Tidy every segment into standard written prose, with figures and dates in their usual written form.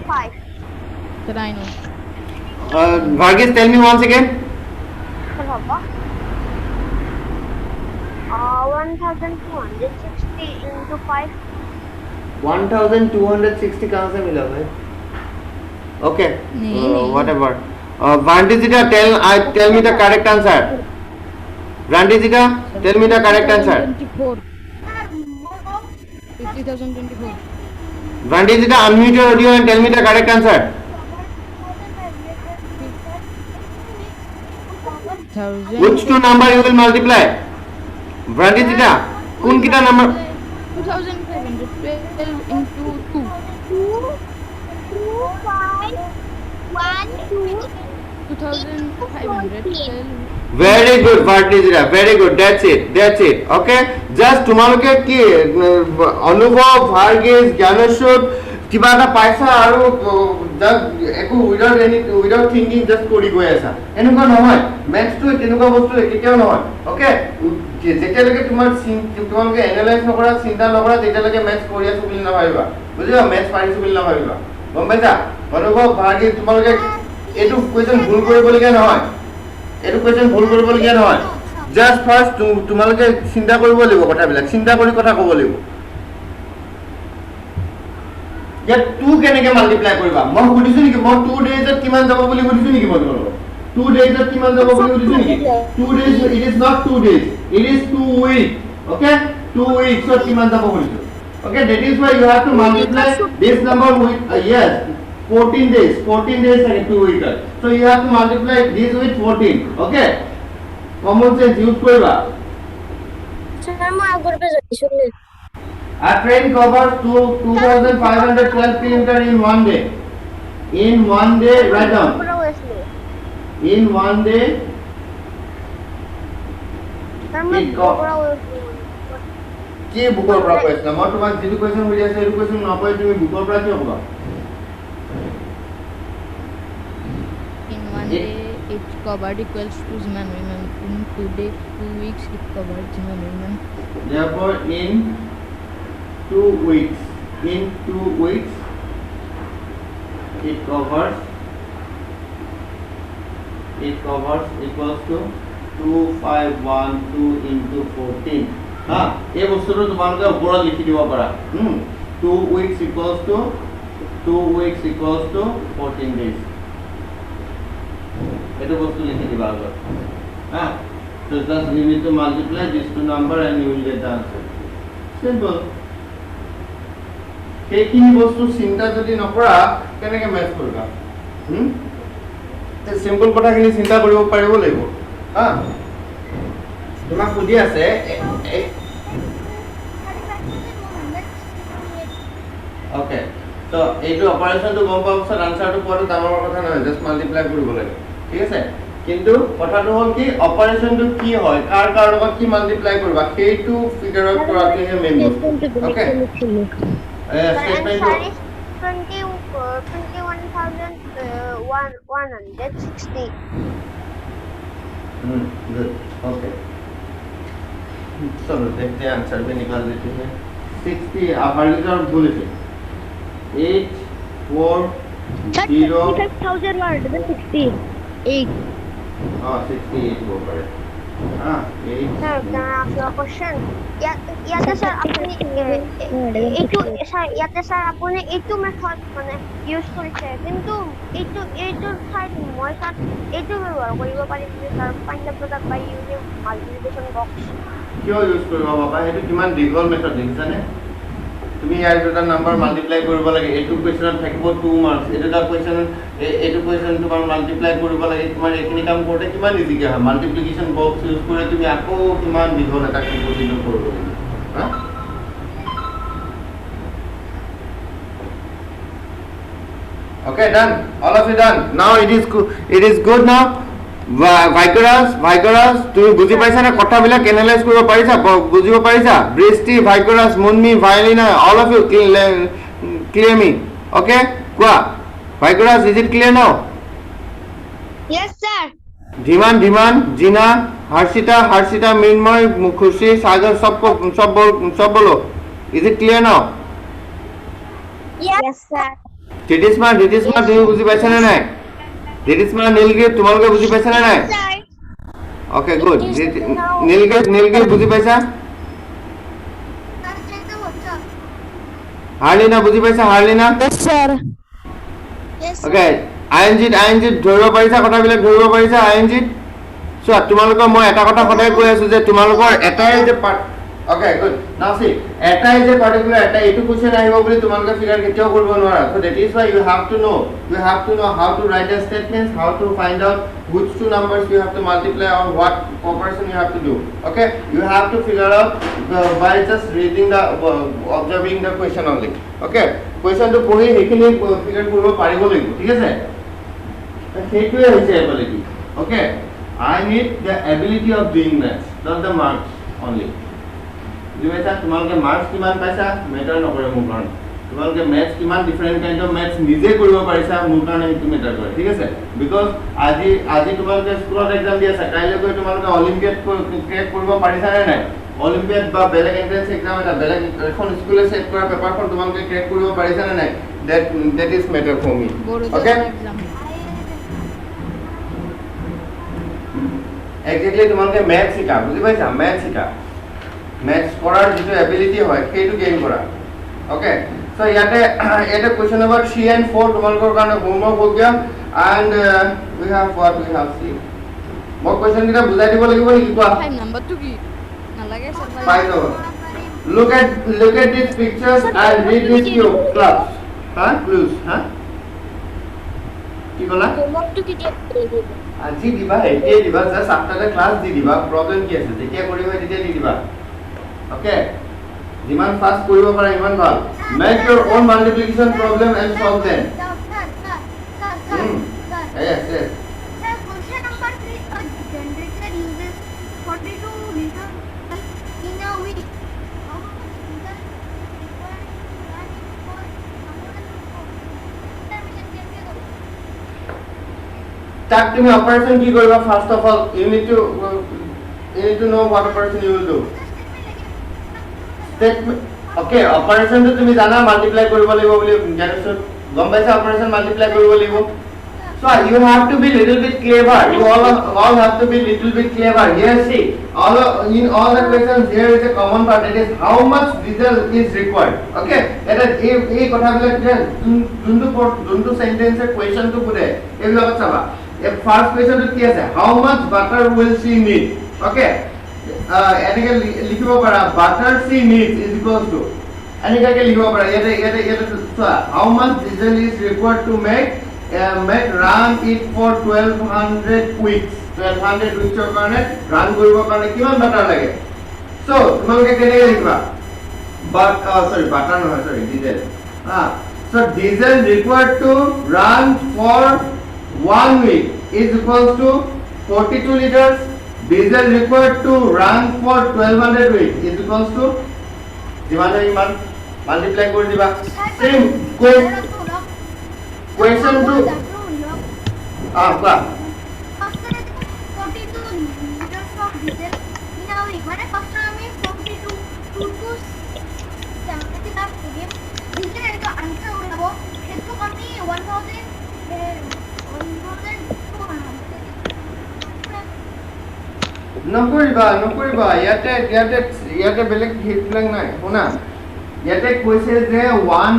5. That I know. Varghese, tell me once again. 1260 into 5. 1260 कहाँ से मिला भाई? Okay. नहीं। Whatever. Vandizita, tell me the correct answer. Vandizita, tell me the correct answer. 50,024. Vandizita, unmute your audio and tell me the correct answer. 1,000. Which two number you will multiply? Vandizita, कौन कितना number? 2,512 into 2. 2,512. Very good, Vandizita. Very good. That's it. Okay. Just তোমালোকে কি অনুভৱ ভাৰ্গেছ জ্ঞানেশ্বৰ কিবা এটা পাইছা আৰু একো উইদাউট থিংকিং জাষ্ট কৰি গৈ আছা এনেকুৱা নহয় মেথছটো তেনেকুৱা বস্তু কেতিয়াও নহয় অ'কে যেতিয়ালৈকে তোমালোকে এনালাইজ নকৰা চিন্তা নকৰা তেতিয়ালৈকে মেথছ কৰি আছো বুলি নাভাবিবা বুজিবা মেথছ পাৰিছো বুলি নাভাবিবা গম পাইছা অনুভৱ ভাৰ্গেছ তোমালোকে এইটো কুৱেশ্যন ভুল কৰিবলগীয়া নহয় এইটো কুৱেশ্যন ভুল কৰিবলগীয়া নহয় জাষ্ট ফাৰ্ষ্ট তোমালোকে চিন্তা কৰিব লাগিব কথাবিলাক চিন্তা কৰি কথা ক'ব লাগিব ইয়াত 2 কেনেকৈ মাল্টিপ্লাই কৰিবা মই সুধিছো নেকি মই 2 ডেজত কিমান যাব বুলি সুধিছো নেকি মই তোমালোকক 2 ডেজত কিমান যাব বুলি সুধিছো নেকি 2 days it is not 2 days it is 2 weeks okay 2 weeks so কিমান যাব সুধিছো okay that is why you have to multiply this number with yes 14 days and 2 weeks so you have to multiply this with 14 okay common sense use koriba Sir, mo agor pe jaisu. A train covers 2,512 km in one day. In one day, write down. In one day, it covers. কি বুকৰ পৰা কৈছা মই তোমাক যিটো question হৈ আছে সেইটো কোৱেশ্চন নকয় তুমি বুকৰ পৰা কি হ'ব In one day, it covered equals to Ziman Rayman. In 2 days, 2 weeks, it covered Ziman Rayman. therefore in 2 weeks it covers equals to 2512 into 14 ha এই বস্তুটো তোমালোকে ওপৰত লিখি দিব পাৰা 2 weeks equals to 14 days এইটো বস্তু লিখি দিবা আগত ha so just you need to multiply these two number and you will get the answer simple সেইখিনি বস্তু চিন্তা যদি নকৰা কেনেকৈ মেথ কৰিবা সিম্পল কথাখিনি চিন্তা কৰিব পাৰিব লাগিব হা তোমাক সুধি আছে ওকে তো এইটো অপাৰেশ্যনটো গম পোৱাৰ পিছত আনচাৰটো পোৱাটো ডাঙৰ কথা নহয় জাষ্ট মাল্টিপ্লাই কৰিব লাগে ঠিক আছে কিন্তু কথাটো হ'ল কি অপাৰেশ্যনটো কি হয় কাৰ লগত কি মাল্টিপ্লাই কৰিবা সেইটো ফিগাৰ আউট কৰাটোহে মেইন বস্তু ওকে Statement 21,160. Good. Okay. चलो देखते हैं आंसर भी निकाल देते हैं 60 आप आगे की तरफ भूले थे 8 4 0 35,000 word, then 68. हाँ 68 वो पड़े हाँ 8 Sir, can I ask you a question? Yate sir, apuni eitu method মানে use কৰিছে কিন্তু এইটো ঠাইত মই তাত এইটো ব্যৱহাৰ কৰিব পাৰিম যে স্যাৰ পাঞ্জাব বজাত বাই ইউজিং মাল্টিপ্লিকেশন বক্স কিয় ইউজ কৰিবা বাবা সেইটো কিমান দীঘল মেথড দেখিছানে তুমি ইয়াৰ দুটা নাম্বাৰ মাল্টিপ্লাই কৰিব লাগে এইটো কোৱেশ্চনত থাকিব 2 মাৰ্কস এটা কোৱেশ্চন এইটো কোৱেশ্চন তোমাৰ মাল্টিপ্লাই কৰিব লাগে তোমাৰ এইখিনি কাম কৰোতে কিমান ইজিকে হয় মাল্টিপ্লিকেশন বক্স ইউজ কৰি তুমি আকৌ কিমান দীঘল এটা কম্পোজিট কৰিব লাগিব হা Okay, done. All of you done. Now it is good now. Vaikaras, তুমি বুজি পাইছা না কথাবিলাক এনালাইজ কৰিব পাৰিছা বুজিব পাৰিছা বৃষ্টি ভাইকৰাস Munmi Bhailina all of you clear me okay কোৱা ভাইকৰাস is it clear now Yes sir. ধীমান জিনা হর্ষিতা মৃন্ময় খুশি সাগর সব বলো is it clear now Yes sir. জ্যোতিষ্মা তুমি বুজি পাইছা নে নাই জ্যোতিষ্মা নীলগিৰি তোমালোকে বুজি পাইছা নে নাই ওকে গুড নীলগিৰি বুজি পাইছা হাৰ্লিনা বুজি পাইছা হাৰ্লিনা Yes, sir. ওকে আইএনজি ধৰিব পাৰিছা কথাবিলাক ধৰিব পাৰিছা আইএনজি চোৱা তোমালোকৰ মই এটা কথা সদায় কৈ আছো যে তোমালোকৰ এটাই যে ওকে গুড নাও সি এটাই যে পাৰ্টিকুলাৰ এটা এইটো কোৱেশ্চন আহিব বুলি তোমালোকে ফিগাৰ কেতিয়াও কৰিব নোৱাৰা so that is why you have to know how to write the statements how to find out which two numbers you have to multiply or what proportion you have to do okay you have to figure out by just reading the observing the question only okay question to পঢ়ি হেখিনি figure কৰিব পাৰিব লাগিব ঠিক আছে সেইটোৱে হৈছে ability okay I need the ability of doing maths not the marks only বুঝাইছা তোমালোকে marks কিমান পাইছা মেটাৰ নকৰে মোৰ কাৰণে তোমালোকে ম্যাথছ কিমান ডিফাৰেন্ট কাইন্ড অফ ম্যাথছ নিজে কৰিব পাৰিছা মোৰ কাৰণে সেইটো মেটাৰ কৰে ঠিক আছে বিকজ আজি তোমালোকে স্কুলত এক্সাম দি আছা কাইলৈ গৈ তোমালোকে অলিম্পিয়াড ক্ৰেক কৰিব পাৰিছা নে নাই অলিম্পিয়াড বা বেলেগ এন্ট্ৰেন্স এক্সাম এটা বেলেগ এখন স্কুলে সেট কৰা পেপাৰখন তোমালোকে ক্ৰেক কৰিব পাৰিছা নে নাই that is matter for me okay exactly তোমালোকে ম্যাথছ শিকা বুজি পাইছা ম্যাথছ শিকা ম্যাথছ কৰাৰ যেটো এবিলিটি হয় সেইটো গেইন কৰা ওকে সো ইয়াতে কোৱেশ্চন নম্বৰ 3 and 4 তোমালোকৰ কাৰণে হোমৱৰ্ক হৈ Gaya and we have see মই কোৱেশ্চন কিটা বুজাই দিব লাগিব নেকি কোৱা 5 নম্বৰটো কি নালাগে sir 5 number look at these pictures and read these clubs clues কি কলা হোমৱৰ্কটো কেতিয়া কৰিব আজি দিবা এতিয়া দিবা জাস্ট আফটাৰ দ্য ক্লাস দি দিবা প্ৰবলেম কি আছে তেতিয়া কৰিবা তেতিয়া দি দিবা ওকে যিমান ফাস্ট কৰিব পাৰা ইমান ভাল make your own multiplication problem and solve them yes question number 3 a generator uses 42 liters in a week তাক তুমি অপাৰেশন কি কৰিবা first of all you need to know what operation you will do statement okay operation to তুমি জানা multiply কৰিব লাগিব বুলি জানিছো গম পাইছা অপাৰেশন মাল্টিপ্লাই কৰিব লাগিব so you have to be little bit clever you all have to be little bit clever here see in all the questions there is a common part that is how much diesel is required okay এটা এই কথাবিলাক যোনটো sentence a question two পুরে এইবিলাক চাবা a first question to কি আছে how much butter will she need okay এনেকে লিখিব পাৰা butter she needs is equals to এনেকে লিখিব পাৰা এটা চোৱা how much diesel is required to make run it for 1200 weeks 1200 weeks ৰ কাৰণে run কৰিবৰ কাৰণে কিমান বাটাৰ লাগে so তোমালোকে কেনেকৈ লিখিবা butter নহয় sorry diesel so diesel required to run for 1 week is equals to 42 liters diesel required to run for 1200 weeks is equals to divided iman multiply kori diba same question to ba 42 liters of diesel in a week মানে first আমি 42 to 70 cup করি diesel এর answer ওলাবো সেটো আমি 1000 নকৰিবা ইয়াতে বেলেগ হিটলাং নাই শুনা ইয়াতে কৈছে যে 1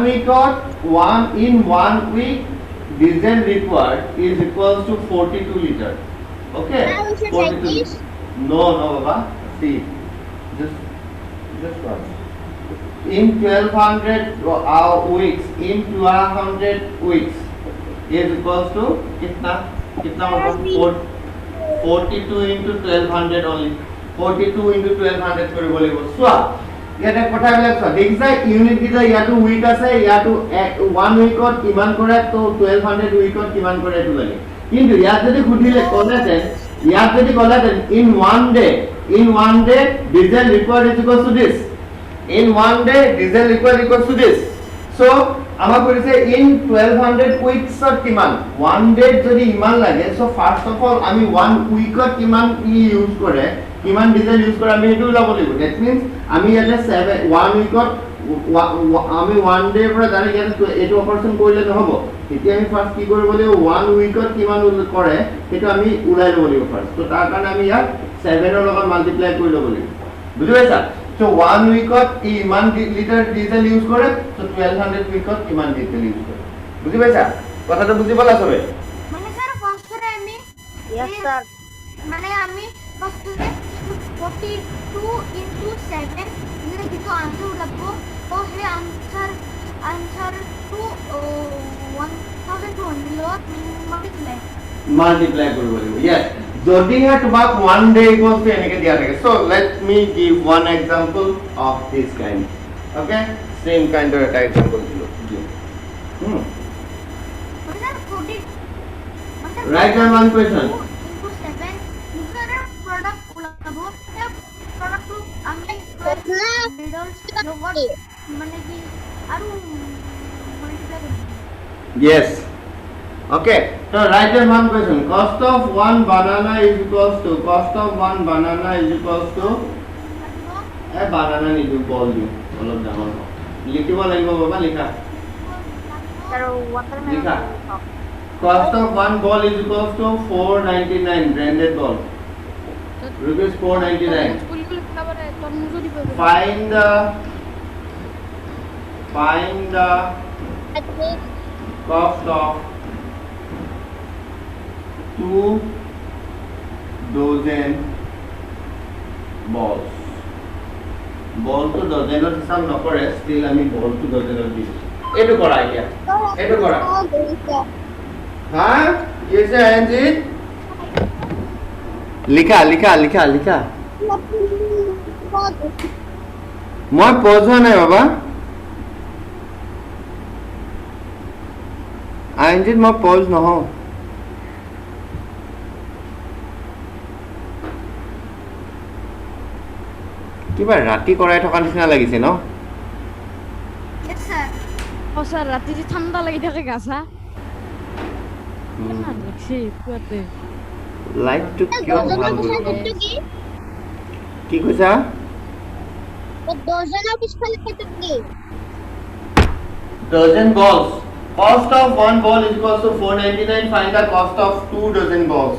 week diesel required is equals to 42 liters okay 42 no baba see just one in 1200 weeks in 200 weeks is equals to kitna मतलब 42 into 1200 only 42 into 1200 কৰিব লাগিব সোৱা ইয়াতে কথাবিলাক সোৱা দেখিছা ইউনিট কিটা ইয়াটো উইক আছে ইয়াটো 1 উইকত কিমান কৰে তো 1200 উইকত কিমান কৰে এটো লাগে কিন্তু ইয়াত যদি খুদিলে কলেতেন in one day diesel required is equals to this in one day diesel required equals to this so আমাক কৈছে in 1200 weeks ত কিমান 1 day যদি ইমান লাগে so first of all আমি 1 weekত কিমান ইউজ কৰে কিমান ডিজেল ইউজ কৰে আমি হেতু লাব লাগিব that means আমি ইয়াতে 1 weekত আমি 1 ডে পৰা ডাইৰেক্ট এইটো অপাৰেচন কৰিলে নহব এতিয়া আমি ফাৰ্স্ট কি কৰিব লাগিব 1 উইকত কিমান কৰে সেইটো আমি উলাই ল'ব লাগিব ফাৰ্স্ট তো তাৰ কাৰণে আমি ইয়াক 7 ৰ লগত মাল্টিপ্লাই কৰি ল'ব লাগিব বুজি পাইছা তো 1 উইকত ইমান লিটাৰ ডিজেল ইউজ কৰে তো 1200 উইকত ইমান ডিজেল ইউজ কৰে বুজি পাইছা কথাটো বুজি পালা সবে মানে স্যার ফার্স্টে আমি Yes, sir. মানে আমি ফার্স্টে 42 into 7 মানে কিছু আনসার উঠাবো তো সেই আনসার টু 1200 মাল্টিপ্লাই কৰিব লাগিব yes যদিহে তোমাক 1 ডে ইকুয়ালস টু এনেকে দিয়া থাকে so let me give one example of this kind okay same kind of a example দিলো মানে sir 40 write down one question into 7 দুটার প্রোডাক্ট উঠাবো প্রোডাক্ট আমি মিডল লগত মানে কি আৰু মাল্টিপ্লাই করব yes okay so write down one question cost of one banana is equals to a banana need to ball you all of them লিখিব লাগিব বাবা লিখা Sir, watermelon. লিখা cost of one ball is equals to 499 branded ball rupees 499 স্কুলগুলো খাবারে তরমুজও দিব find the cost of 2 dozen balls ball to dozen or হিসাব নকৰে still আমি ball to dozen or দিছো এটো কৰা এতিয়া এটো কৰা হ্যাঁ ইয়েছে আনজিত লিখা লিখা লিখা লিখা মই পজ হোৱা নাই বাবা আইনজিত মই পজ নহওঁ কিবা ৰাতি কৰাই থকা নিচিনা লাগিছে ন यस सर সঁচা ৰাতি যে ঠাণ্ডা লাগি থাকে গাছা কেনে লাগছে পুৱাতে লাইটটো কিয় ভাল কি কৈছা dozen balls cost of one ball is equals to 499 find the cost of 2 dozen balls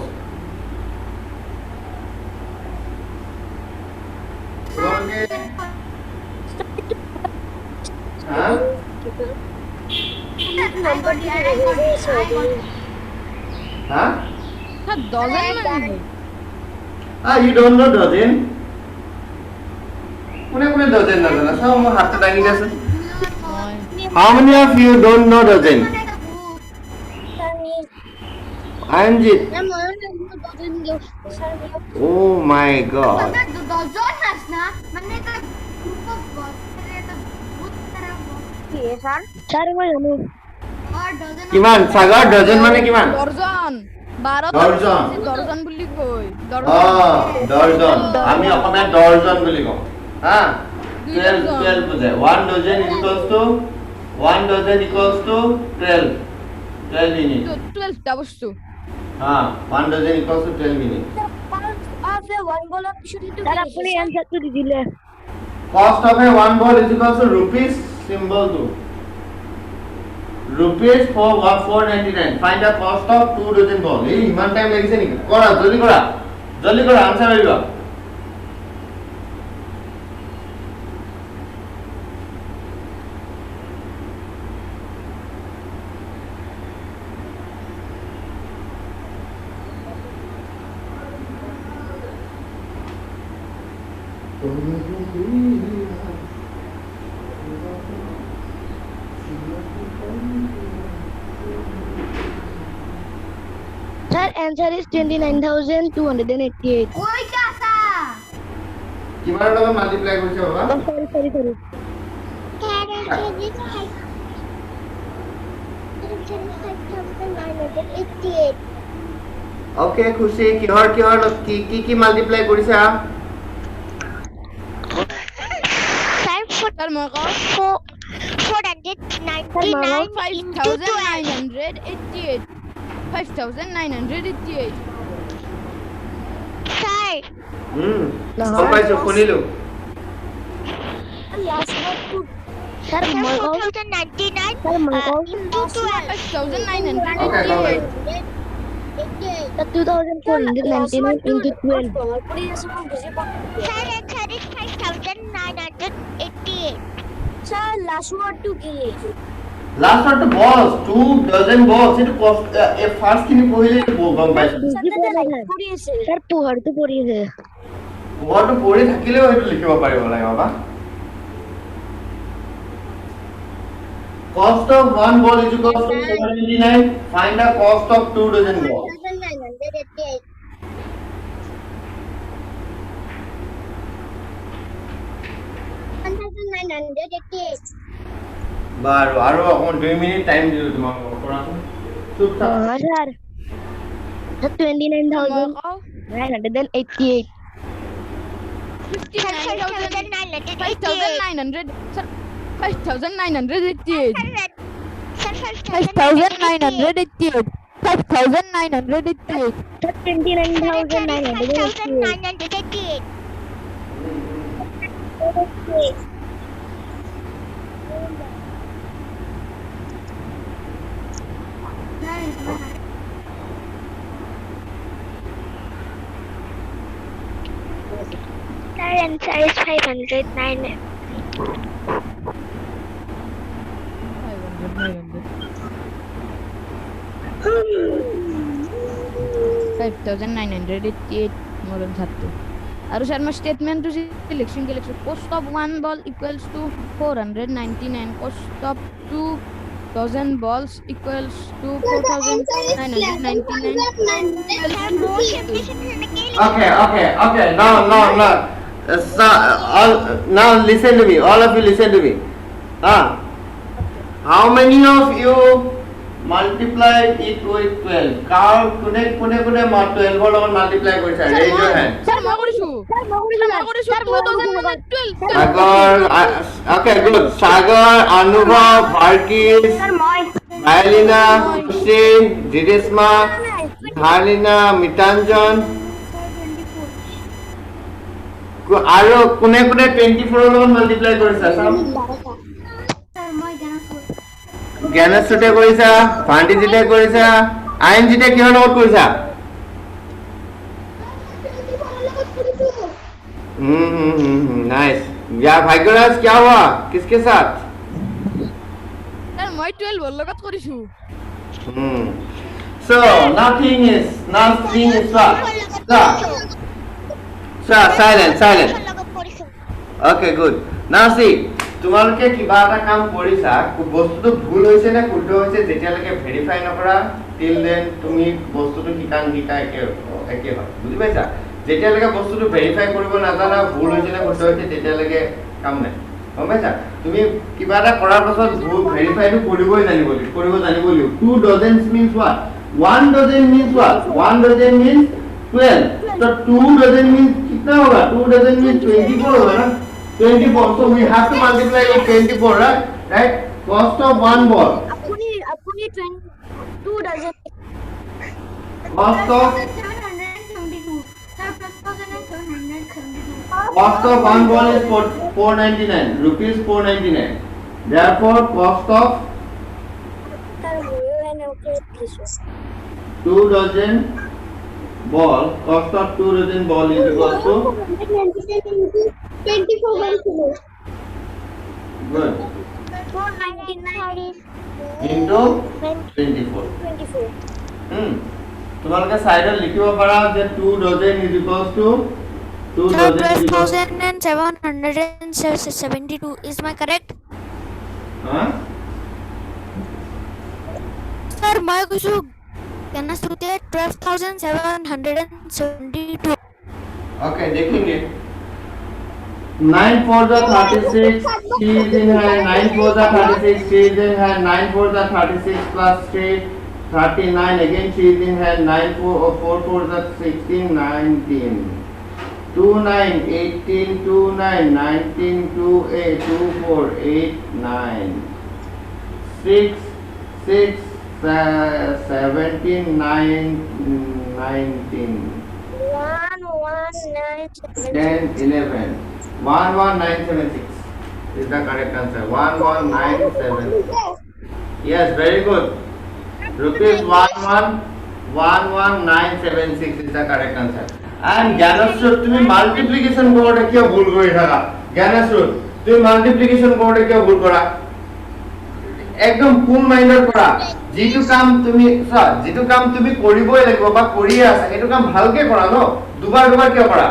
huh huh dozen মানে you don't know dozen কোনে dozen নাজানা চাও মই হাতটা দাঙি দিছো how many of you don't know dozen Anjit oh my god dozen হাস না মানে এটা গ্রুপ অফ গড এটা বহুত সারা Sir? Sir, মই জানো। আর ডজন কিমান সাগৰ dozen মানে কিমান দৰ্জন 12 দৰ্জন। দৰ্জন বুলি কয় দৰ্জন আমি অসমীয়া দৰ্জন বুলি কওঁ হা 12 বুজায় 1 dozen equals to 12 minutes 12 টা বস্তু হা 1 dozen equals to 12 minutes Sir, আপুনি answer-টো দি দিলে। cost of a one ball is equals to rupees symbol to rupees for 499 find the cost of 2 dozen ball এই ইমান টাইম লাগিছে নেকি কৰা জলদি কৰা আনসার হইবা Sir, answer is 29,288. ওই কাসা কিমান লগত মাল্টিপ্লাই কৰিছে বাবা Oh, sorry. ওকে খুশি কিহৰ লগত কি মাল্টিপ্লাই কৰিছা তাৰ মই কওঁ 5988 5988 গম পাইছো শুনিলো Sir, 4099 into 12. 5988. Sir, 2499 into 12. Sir, answer is 5988. Sir, last word to give. Last আৰু বস 2 ডজন বস এটো কষ্ট এ ফাৰ্স্ট কিনি পঢ়িলে গম পাইছো Sir, পোহৰটো পৰি আছে। মইতো পঢ়ি থাকিলেও সেইটো লিখিব পাৰিব লাগে বাবা cost of one ball is equal to 799 find the cost of 2 dozen ball 1988. বাৰু আৰু অকমান 2 মিনিট টাইম দিলো তোমাক কৰাচোন চুপ থাক Sir, 29,988. 59,900. Sir, 5,988. Sir, 5,988. 5,988. Sir, 29,988. 5988. Sir, answer is 509. 5,988 মৰম ছাত্ৰ আৰু স্যাৰ মই ষ্টেটমেণ্টটো যে লিখছিম কি লিখছো cost of one ball equals to 499 cost of 2 dozen balls equals to 4,999 okay now so, now listen to me all of you listen to me how many of you multiply it with 12 কাৰ কোনে 12 ৰ লগত multiply কৰিছা raise your hand sir মই কৰিছো 2012 সাগৰ okay good সাগৰ অনুভৱ ভাৰ্গিস মাইলিনা খুশি জিদেশমা হালিনা মিতাঞ্জন আৰু কোনে 24 ৰ লগত মাল্টিপ্লাই কৰিছা সব জ্ঞানস্বতে কৰিছা ফান্ডিজিতে কৰিছা আইনজিতে কিহৰ লগত কৰিছা नाइस या भाग्यराज क्या हुआ किसके साथ স্যাৰ মই 12 ৰ লগত কৰিছো so nothing is what silent okay good now see তোমালোকে কিবা এটা কাম কৰিছা বস্তুটো ভুল হৈছে নে শুদ্ধ হৈছে যেতিয়ালৈকে ভেৰিফাই নকৰা টিল দেন তুমি বস্তুটো শিকা একে হয় বুজি পাইছা যেতিয়ালৈকে বস্তুটো ভেৰিফাই কৰিব নাজানা ভুল হৈছে নে শুদ্ধ হৈছে তেতিয়ালৈকে কাম নাই গম পাইছা তুমি কিবা এটা কৰাৰ পাছত ভুল ভেৰিফাইটো কৰিব জানিব লাগিব 2 dozens means what 1 dozen means what 1 dozen means 12 so 2 dozen means कितना होगा 2 dozen means 24 होगा ना 24 so we have to multiply with 24 right cost of one ball Apuni 2 dozen. cost of 772. Sir, plus 772. cost of one ball is 499 rupees 499 therefore cost of 2 dozen ball cost of 2 dozen ball is equal to 24 good 499 into 24 তোমালোকে সাইডত লিখিব পাৰা যে 2 dozen is equals to 2 dozen is equals 12,772. Is my correct? Sir, my question can I say 12,772? okay देखेंगे 9 4 the 36 3 is in hand 9 4 the 36 3 is in hand 9 4 the 36 plus 3 39 again 3 is in hand 9 4 4 the 16 19 2 9 18 2 9 19 2 8 2 4 8 9 6 6 17 9 19 119 10 11 11976 is the correct answer. 1197. Yes, very good. Rupees 111976 is the correct answer. And Gyanasur, তুমি multiplication কৰোঁতে কিয় ভুল কৰি থাকা? Gyanasur, তুমি multiplication কৰোঁতে কিয় ভুল কৰা? একদম ফুল মাইন্ডৰ কৰা। যিটো কাম তুমি কৰিবই লাগিব বা কৰিয়ে আছা, সেইটো কাম ভালকে কৰা ন। দুবাৰ কিয় কৰা?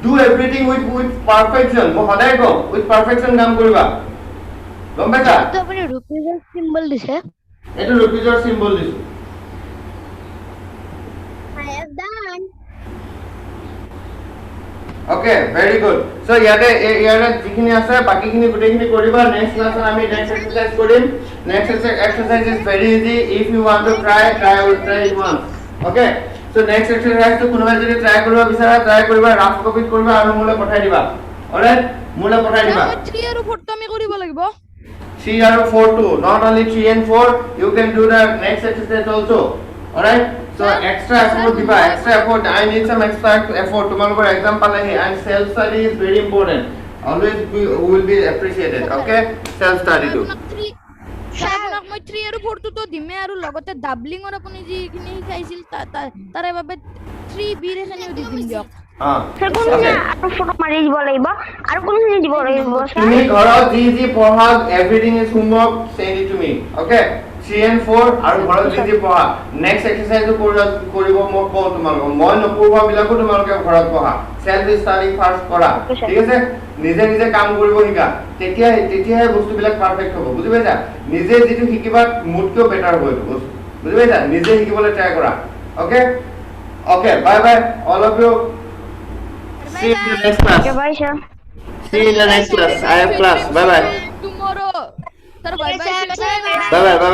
Do everything with perfection. মই সদায় কওঁ with perfection কাম কৰিবা। গম পাইছা? তো আপুনি ৰুপিজৰ চিম্বল দিছে এইটো ৰুপিজৰ চিম্বল দিছো। I have done. Okay, very good. So ইয়াতে যিখিনি আছে বাকিখিনি গোটেইখিনি কৰিবা। নেক্সট ক্লাছত আমি নেক্সট এক্সাৰসাইজ কৰিম। Next exercise is very easy. If you want to try it once. Okay? So next exercise to কোনোবাই যদি ট্ৰাই কৰিব বিচাৰা ট্ৰাই কৰিবা, ৰাফ কপি কৰিবা আৰু মোলৈ পঠাই দিবা। অলৰাইট? মোলৈ পঠাই দিবা। 3 আৰু 4 তো আমি কৰিব লাগিব 3 আৰু 4 too. Not only 3 and 4, you can do the next exercise also. Alright? So extra effort diba, extra effort. I need some extra effort. Tomorrow exam palahi and self study is very important. Always will be appreciated. Okay? Self study too. আপোনাক মই 3 আৰু 4 তো দিমে আৰু লগতে ডাবলিংৰ আপুনি যিখিনি শিকাইছিল তাৰে বাবে 3b ৰেখনিও দি দিম দিয়ক স্যাৰ কোনখিনি আৰু ফটো মাৰি দিব লাগিব আৰু কোনখিনি দিব লাগিব স্যাৰ তুমি ঘৰত যি পঢ়া everything is homework, send it to me. Okay? 3 and 4 আৰু ঘৰত যি পঢ়া নেক্সট এক্সাৰসাইজ কৰিব মই কওঁ তোমালোকক। মই নপঢ়োৱা বিলাকো তোমালোকে ঘৰত পঢ়া। সেলফ ষ্টাডি ফাৰ্স্ট কৰা। ঠিক আছে? নিজে কাম কৰিব শিকা। তেতিয়াহে বস্তুবিলাক পাৰফেক্ট হ'ব। বুজি পাইছা? নিজে যিটো শিকিবা মোতকৈ বেটাৰ হ'ব এইটো বস্তু। বুজি পাইছা? নিজে শিকিবলৈ ট্ৰাই কৰা। Okay? Okay, bye bye all of you. See you in the next class. Bye sir See you in the next class. I have class. Bye bye. tomorrow sir bye bye Bye bye.